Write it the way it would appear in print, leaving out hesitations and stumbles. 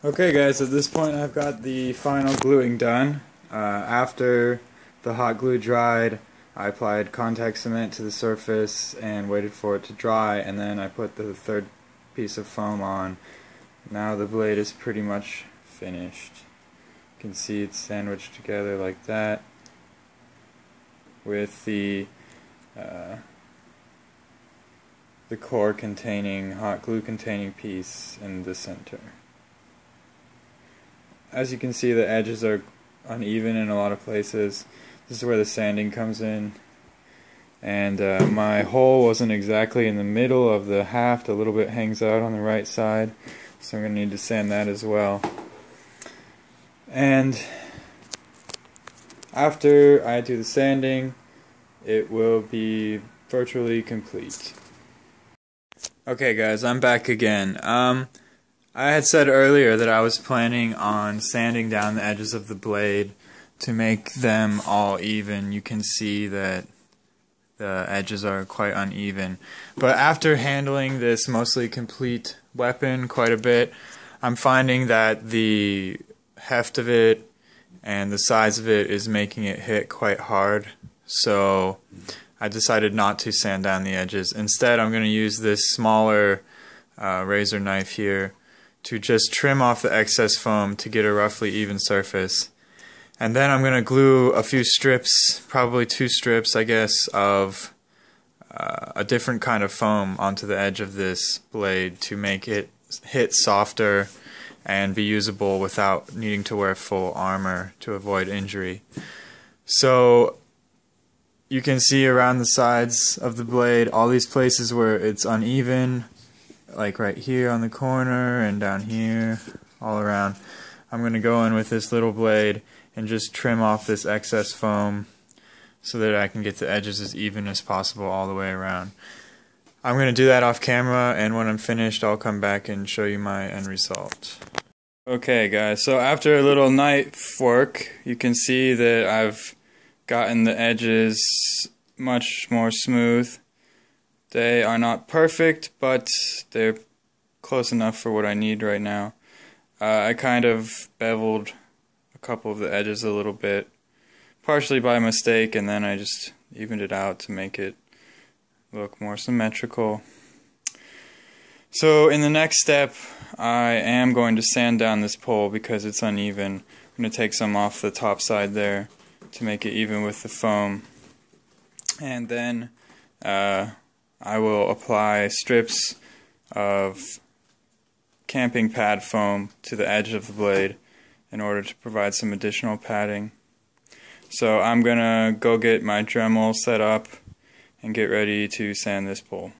Okay guys, at this point I've got the final gluing done. After the hot glue dried, I applied contact cement to the surface and waited for it to dry, and then I put the third piece of foam on. Now the blade is pretty much finished. You can see it's sandwiched together like that with the core containing, hot glue containing piece in the center. As you can see, the edges are uneven in a lot of places. This is where the sanding comes in. And my hole wasn't exactly in the middle of the haft. A little bit hangs out on the right side, so I'm going to need to sand that as well. And after I do the sanding, it will be virtually complete. Okay guys, I'm back again. I had said earlier that I was planning on sanding down the edges of the blade to make them all even. You can see that the edges are quite uneven. But after handling this mostly complete weapon quite a bit, I'm finding that the heft of it and the size of it is making it hit quite hard. So I decided not to sand down the edges. Instead, I'm going to use this smaller razor knife here to just trim off the excess foam to get a roughly even surface. And then I'm going to glue a few strips, probably 2 strips I guess, of a different kind of foam onto the edge of this blade to make it hit softer and be usable without needing to wear full armor to avoid injury. So you can see around the sides of the blade all these places where it's uneven, like right here on the corner and down here, all around. I'm going to go in with this little blade and just trim off this excess foam so that I can get the edges as even as possible all the way around. I'm going to do that off camera, and when I'm finished I'll come back and show you my end result. Okay guys, so after a little knife work, you can see that I've gotten the edges much more smooth. They are not perfect, but they're close enough for what I need right now. I kind of beveled a couple of the edges a little bit, partially by mistake, and then I just evened it out to make it look more symmetrical. So in the next step, I am going to sand down this pole because it's uneven. I'm going to take some off the top side there to make it even with the foam. And then I will apply strips of camping pad foam to the edge of the blade in order to provide some additional padding. So I'm gonna go get my Dremel set up and get ready to sand this pole.